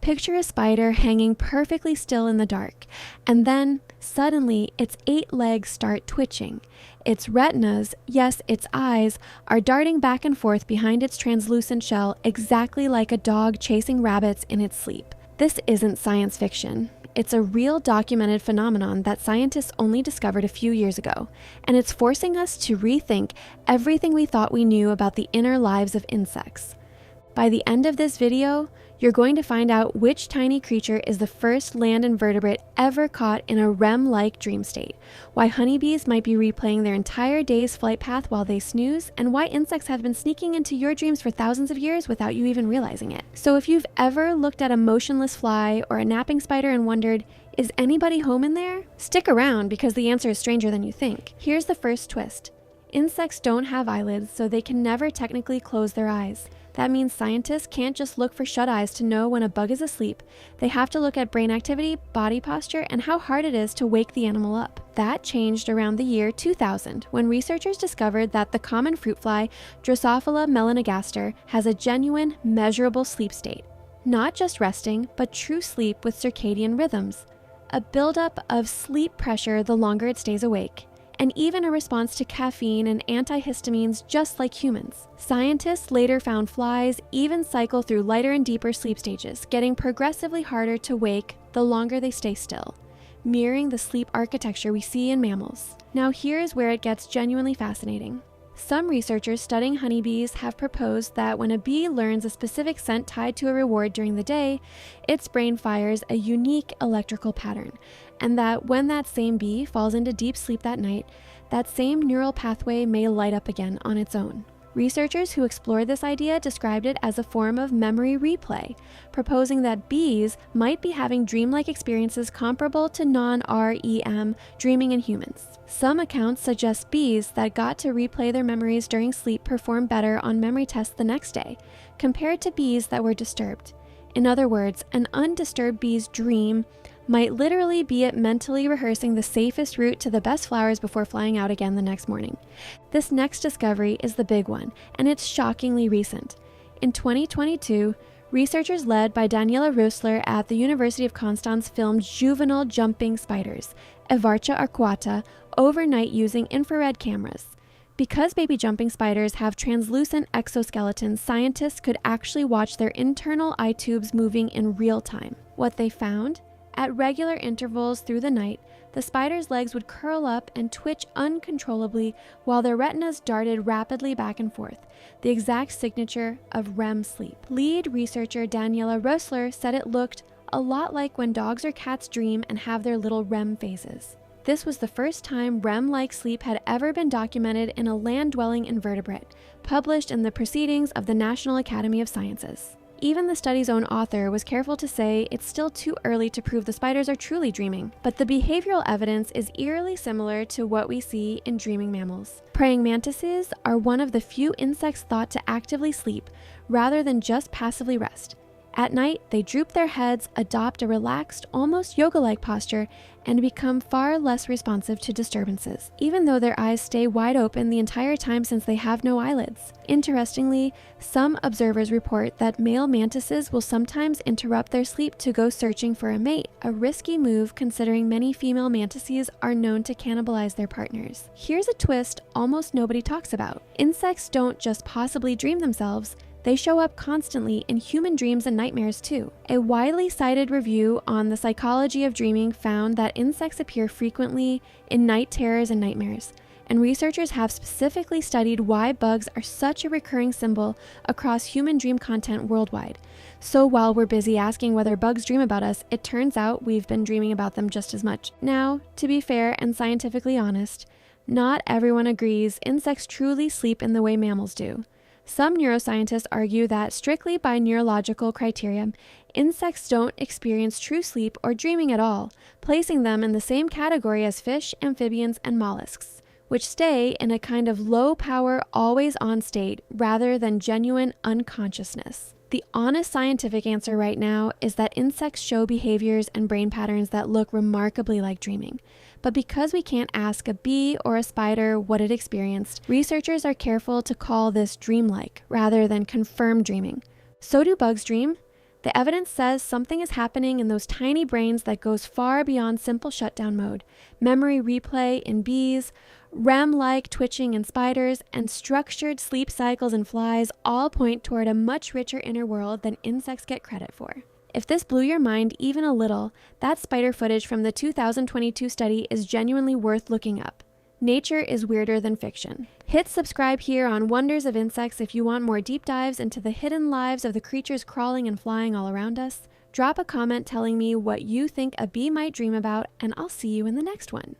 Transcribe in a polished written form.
Picture a spider hanging perfectly still in the dark, and then, suddenly, its 8 legs start twitching. Its retinas, yes, its eyes, are darting back and forth behind its translucent shell exactly like a dog chasing rabbits in its sleep. This isn't science fiction. It's a real documented phenomenon that scientists only discovered a few years ago, and it's forcing us to rethink everything we thought we knew about the inner lives of insects. By the end of this video, you're going to find out which tiny creature is the first land invertebrate ever caught in a REM-like dream state, why honeybees might be replaying their entire day's flight path while they snooze, and why insects have been sneaking into your dreams for thousands of years without you even realizing it. So if you've ever looked at a motionless fly or a napping spider and wondered, is anybody home in there? Stick around because the answer is stranger than you think. Here's the first twist. Insects don't have eyelids, so they can never technically close their eyes. That means scientists can't just look for shut eyes to know when a bug is asleep. They have to look at brain activity, body posture, and how hard it is to wake the animal up. That changed around the year 2000 when researchers discovered that the common fruit fly, Drosophila melanogaster, has a genuine, measurable sleep state. Not just resting, but true sleep with circadian rhythms. A buildup of sleep pressure the longer it stays awake, and even a response to caffeine and antihistamines just like humans. Scientists later found flies even cycle through lighter and deeper sleep stages, getting progressively harder to wake the longer they stay still, mirroring the sleep architecture we see in mammals. Now here's where it gets genuinely fascinating. Some researchers studying honeybees have proposed that when a bee learns a specific scent tied to a reward during the day, its brain fires a unique electrical pattern, and that when that same bee falls into deep sleep that night, that same neural pathway may light up again on its own. Researchers who explored this idea described it as a form of memory replay, proposing that bees might be having dreamlike experiences comparable to non-REM dreaming in humans. Some accounts suggest bees that got to replay their memories during sleep perform better on memory tests the next day, compared to bees that were disturbed. In other words, an undisturbed bee's dream might literally be it mentally rehearsing the safest route to the best flowers before flying out again the next morning. This next discovery is the big one, and it's shockingly recent. In 2022, researchers led by Daniela Rösler at the University of Konstanz filmed juvenile jumping spiders, Evarcha arcuata, overnight using infrared cameras. Because baby jumping spiders have translucent exoskeletons, scientists could actually watch their internal eye tubes moving in real time. What they found? At regular intervals through the night, the spider's legs would curl up and twitch uncontrollably while their retinas darted rapidly back and forth, the exact signature of REM sleep. Lead researcher Daniela Rösler said it looked a lot like when dogs or cats dream and have their little REM phases. This was the first time REM-like sleep had ever been documented in a land-dwelling invertebrate, published in the Proceedings of the National Academy of Sciences. Even the study's own author was careful to say it's still too early to prove the spiders are truly dreaming, but the behavioral evidence is eerily similar to what we see in dreaming mammals. Praying mantises are one of the few insects thought to actively sleep, rather than just passively rest. At night, they droop their heads, adopt a relaxed, almost yoga-like posture, and become far less responsive to disturbances, even though their eyes stay wide open the entire time since they have no eyelids. Interestingly, some observers report that male mantises will sometimes interrupt their sleep to go searching for a mate, a risky move considering many female mantises are known to cannibalize their partners. Here's a twist almost nobody talks about. Insects don't just possibly dream themselves, they show up constantly in human dreams and nightmares too. A widely cited review on the psychology of dreaming found that insects appear frequently in night terrors and nightmares, and researchers have specifically studied why bugs are such a recurring symbol across human dream content worldwide. So while we're busy asking whether bugs dream about us, it turns out we've been dreaming about them just as much. Now, to be fair and scientifically honest, not everyone agrees insects truly sleep in the way mammals do. Some neuroscientists argue that, strictly by neurological criteria, insects don't experience true sleep or dreaming at all, placing them in the same category as fish, amphibians, and mollusks, which stay in a kind of low-power, always-on state rather than genuine unconsciousness. The honest scientific answer right now is that insects show behaviors and brain patterns that look remarkably like dreaming. But because we can't ask a bee or a spider what it experienced, researchers are careful to call this dreamlike rather than confirmed dreaming. So do bugs dream? The evidence says something is happening in those tiny brains that goes far beyond simple shutdown mode. Memory replay in bees, REM-like twitching in spiders, and structured sleep cycles in flies all point toward a much richer inner world than insects get credit for. If this blew your mind even a little, that spider footage from the 2022 study is genuinely worth looking up. Nature is weirder than fiction. Hit subscribe here on Wonders of Insects if you want more deep dives into the hidden lives of the creatures crawling and flying all around us. Drop a comment telling me what you think a bee might dream about, and I'll see you in the next one.